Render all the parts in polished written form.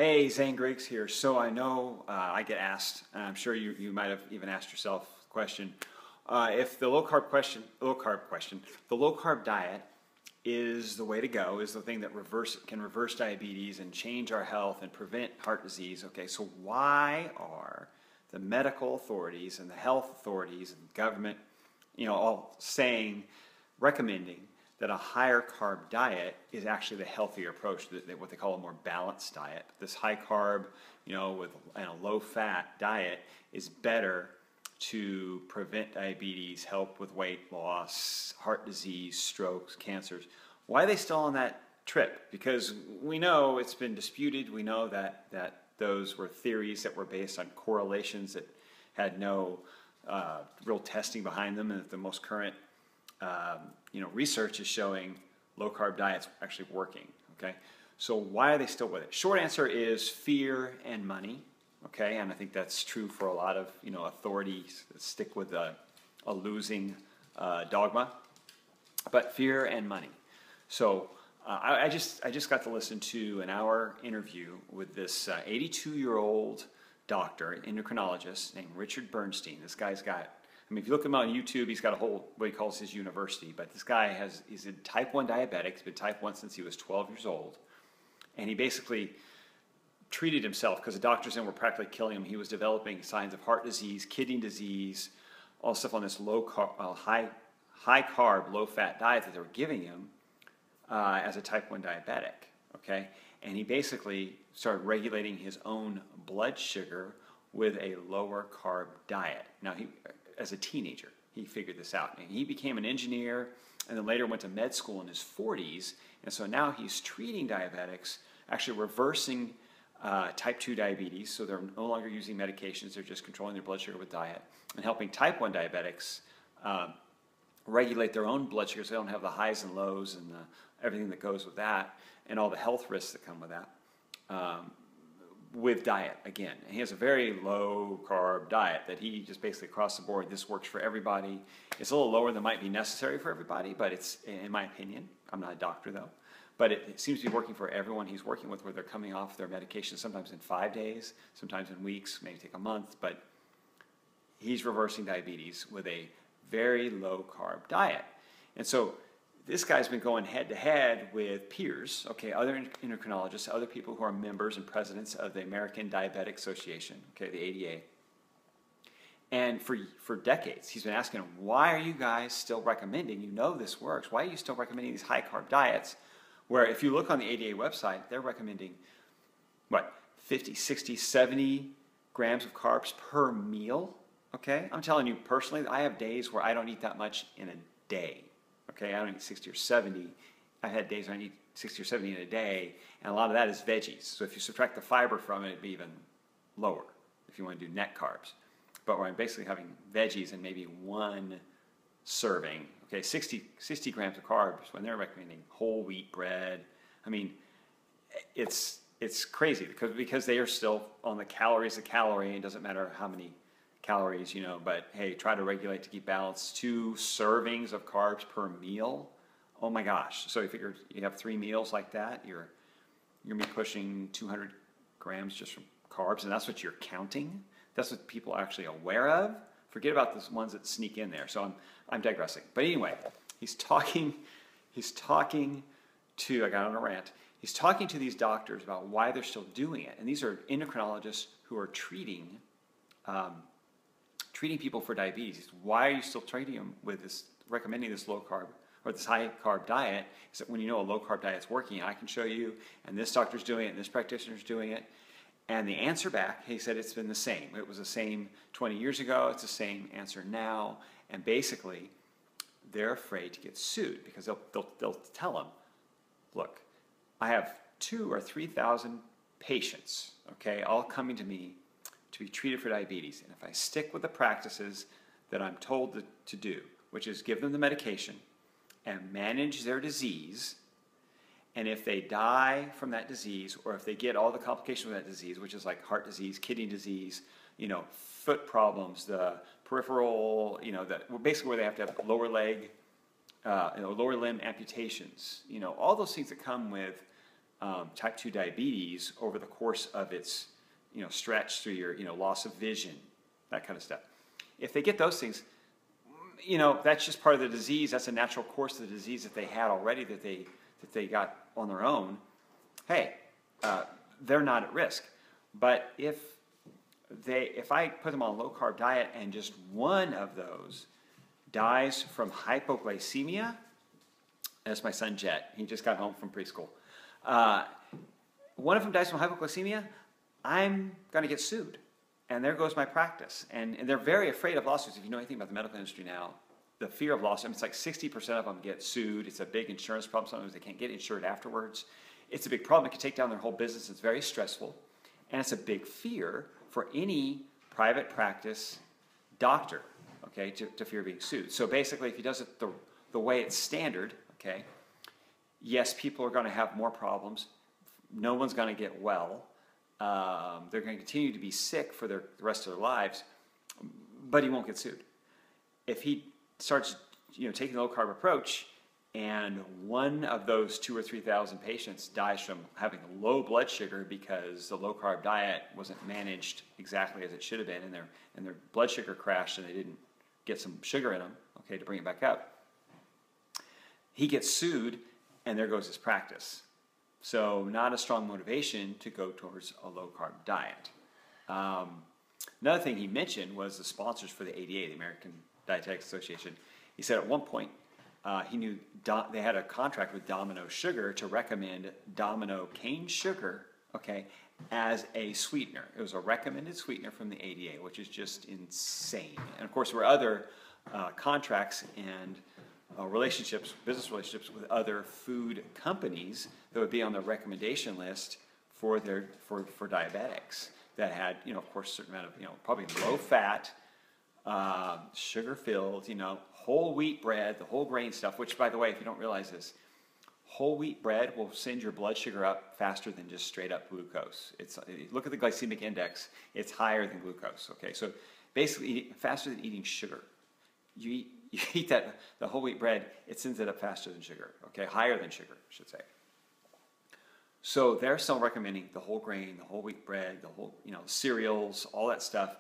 Hey, Zane Griggs here. So I know I get asked, and I'm sure you might have even asked yourself the question, if the the low carb diet is the way to go, is the thing that can reverse diabetes and change our health and prevent heart disease. Okay, so why are the medical authorities and the health authorities and government, all recommending that a higher carb diet is actually the healthier approach, what they call a more balanced diet? This high carb, with a low fat diet is better to prevent diabetes, help with weight loss, heart disease, strokes, cancers. Why are they still on that trip? Because we know it's been disputed. We know that those were theories that were based on correlations that had no real testing behind them, and that the most current research is showing low carb diets actually working. Okay, so why are they still with it? Short answer is fear and money. Okay, and I think that's true for a lot of authorities that stick with a losing dogma, but fear and money. So I just got to listen to an hour interview with this 82-year-old doctor, endocrinologist named Richard Bernstein. This guy's got, if you look him on YouTube, he's got a whole, what he calls his university, but this guy he's a type 1 diabetic. He's been type 1 since he was 12 years old, and he basically treated himself because the doctors then were practically killing him. He was developing signs of heart disease, kidney disease, all stuff on this high carb, low fat diet that they were giving him as a type 1 diabetic. Okay, and he basically started regulating his own blood sugar with a lower carb diet. Now, as a teenager, he figured this out, and he became an engineer, and then later went to med school in his 40s, and so now he's treating diabetics, actually reversing type 2 diabetes, so they're no longer using medications, they're just controlling their blood sugar with diet, and helping type 1 diabetics regulate their own blood sugar so they don't have the highs and lows and everything that goes with that, and all the health risks that come with that, with diet, again. And he has a very low carb diet that he just basically across the board, this works for everybody. It's a little lower than might be necessary for everybody, but it's, in my opinion, I'm not a doctor though, but it seems to be working for everyone he's working with, where they're coming off their medication sometimes in 5 days, sometimes in weeks, maybe take a month, but he's reversing diabetes with a very low carb diet. And so this guy's been going head to head with peers, okay, other endocrinologists, other people who are members and presidents of the American Diabetic Association, okay, the ADA. And for decades, he's been asking them, why are you guys still recommending, this works, why are you still recommending these high carb diets? Where if you look on the ADA website, they're recommending, 50, 60, 70 grams of carbs per meal, okay? I'm telling you personally, I have days where I don't eat that much in a day, okay? I don't eat 60 or 70. I've had days where I eat 60 or 70 in a day, and a lot of that is veggies. So if you subtract the fiber from it, it'd be even lower if you want to do net carbs. But where I'm basically having veggies and maybe one serving, okay, 60 grams of carbs when they're recommending whole wheat bread. It's crazy because they are still on the calories a calorie. It doesn't matter how many calories, but hey, try to regulate to keep balance. 2 servings of carbs per meal. Oh my gosh. So you figure you have 3 meals like that, you're going to be pushing 200 grams just from carbs, and that's what you're counting. That's what people are actually aware of. Forget about the ones that sneak in there. So I'm digressing. But anyway, he's talking to, I got on a rant, he's talking to these doctors about why they're still doing it. And these are endocrinologists who are treating people for diabetes. Why are you still treating them with this, recommending this low carb or this high carb diet? Is that when you know a low carb diet's working, I can show you, and this doctor's doing it, and this practitioner's doing it. And the answer back, he said it's been the same. It was the same 20 years ago. It's the same answer now. And basically, they're afraid to get sued because they'll tell them, look, I have 2,000 or 3,000 patients, okay, all coming to me to be treated for diabetes. And if I stick with the practices that I'm told to do, which is give them the medication and manage their disease, and if they die from that disease, or if they get all the complications of that disease, which is like heart disease, kidney disease, foot problems, the peripheral, basically where they have to have lower leg, lower limb amputations, all those things that come with type 2 diabetes over the course of its, stretch through your, loss of vision, that kind of stuff. If they get those things, that's just part of the disease. That's a natural course of the disease that they had already, that they got on their own. Hey, they're not at risk. But if I put them on a low carb diet and just one of those dies from hypoglycemia, that's my son Jet. He just got home from preschool. One of them dies from hypoglycemia, I'm going to get sued. And there goes my practice. And they're very afraid of lawsuits. If you know anything about the medical industry now, the fear of lawsuits, it's like 60% of them get sued. It's a big insurance problem. Sometimes they can't get insured afterwards. It's a big problem. It can take down their whole business. It's very stressful. And it's a big fear for any private practice doctor, okay, to fear being sued. So basically, if he does it the way it's standard, okay, yes, people are going to have more problems. No one's going to get well. They're going to continue to be sick for the rest of their lives, but he won't get sued. If he starts, taking the low-carb approach, and one of those 2,000 or 3,000 patients dies from having low blood sugar because the low-carb diet wasn't managed exactly as it should have been, and their blood sugar crashed, and they didn't get some sugar in them, okay, to bring it back up, he gets sued, and there goes his practice. So not a strong motivation to go towards a low-carb diet. Another thing he mentioned was the sponsors for the ADA, the American Dietetics Association. He said at one point he knew they had a contract with Domino Sugar to recommend Domino cane sugar, okay, as a sweetener. It was a recommended sweetener from the ADA, which is just insane. And of course, there were other contracts and business relationships with other food companies that would be on the recommendation list for diabetics that had, of course, a certain amount of, probably low fat, sugar filled, whole wheat bread, the whole grain stuff, which, by the way, if you don't realize this, whole wheat bread will send your blood sugar up faster than just straight up glucose. Look at the glycemic index, it's higher than glucose, okay? So basically, faster than eating sugar. You eat the whole wheat bread, it sends it up faster than sugar, okay? Higher than sugar, I should say. So they're still recommending the whole grain, the whole wheat bread, the whole, cereals, all that stuff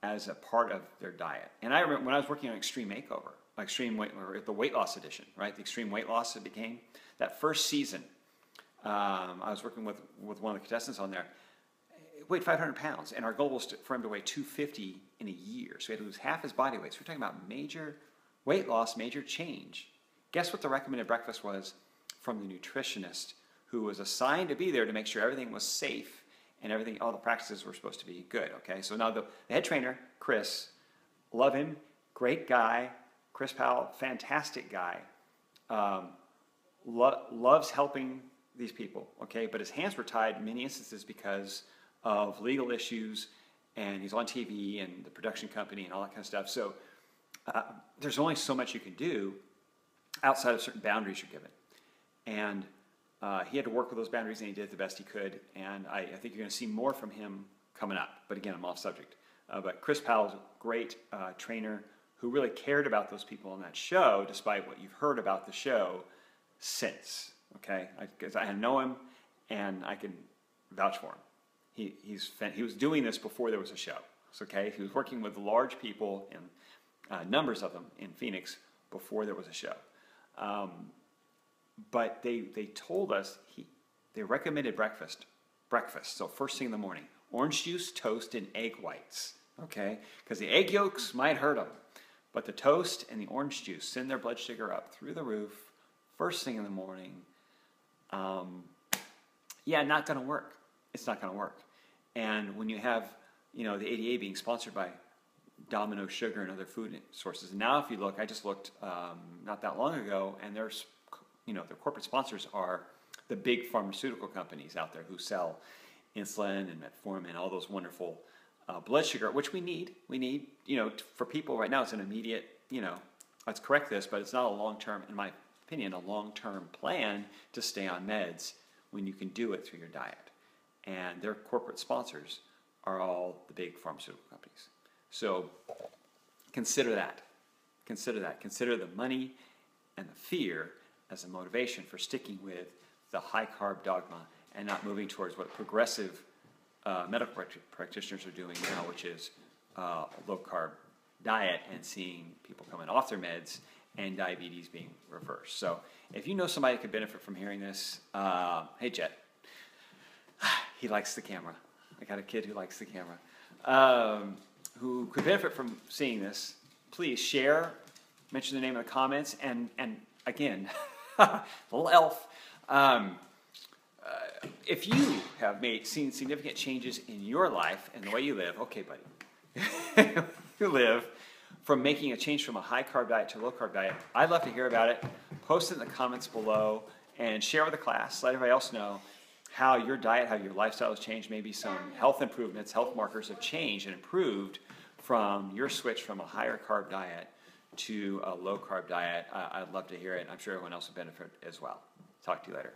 as a part of their diet. And I remember when I was working on Extreme Makeover, or the weight loss edition, right? The extreme weight loss it became. That first season, I was working with one of the contestants on there. Weighed 500 pounds, and our goal was for him to weigh 250 in a year. So he had to lose half his body weight. So we're talking about major weight loss, major change. Guess what the recommended breakfast was from the nutritionist who was assigned to be there to make sure everything was safe and all the practices were supposed to be good, okay? So now the head trainer, Chris, love him, great guy, Chris Powell, fantastic guy, loves helping these people, okay? But his hands were tied in many instances because of legal issues, and he's on TV and the production company and all that kind of stuff. So there's only so much you can do outside of certain boundaries you're given. And he had to work with those boundaries, and he did the best he could. And I think you're going to see more from him coming up. But again, I'm off subject. But Chris Powell's a great trainer who really cared about those people on that show, despite what you've heard about the show since. Okay, because I know him, and I can vouch for him. He was doing this before there was a show. So, okay, he was working with large people and numbers of them in Phoenix before there was a show. But they told us they recommended breakfast. So first thing in the morning, orange juice, toast, and egg whites. Okay, because the egg yolks might hurt them, but the toast and the orange juice send their blood sugar up through the roof first thing in the morning. Not going to work. It's not going to work. And when you have, the ADA being sponsored by Domino Sugar and other food sources. And now if you look, I just looked not that long ago, and there's, their corporate sponsors are the big pharmaceutical companies out there who sell insulin and metformin, all those wonderful blood sugar, which we need. We need, for people right now, it's an immediate, let's correct this, but it's not a long-term, in my opinion, a long-term plan to stay on meds when you can do it through your diet. And their corporate sponsors are all the big pharmaceutical companies. So consider that. Consider the money and the fear as a motivation for sticking with the high carb dogma and not moving towards what progressive medical practitioners are doing now, which is low carb diet, and seeing people coming off their meds and diabetes being reversed. So if you know somebody that could benefit from hearing this, hey Jet, he likes the camera. I got a kid who likes the camera, who could benefit from seeing this. Please share, mention the name in the comments, and again, little elf. If you have seen significant changes in your life and the way you live, okay, buddy, you live from making a change from a high carb diet to a low carb diet, I'd love to hear about it. Post it in the comments below and share with the class. Let everybody else know how your diet, how your lifestyle has changed. Maybe some health improvements, health markers have changed and improved from your switch from a higher carb diet to a low carb diet. I'd love to hear it. I'm sure everyone else will benefit as well. Talk to you later.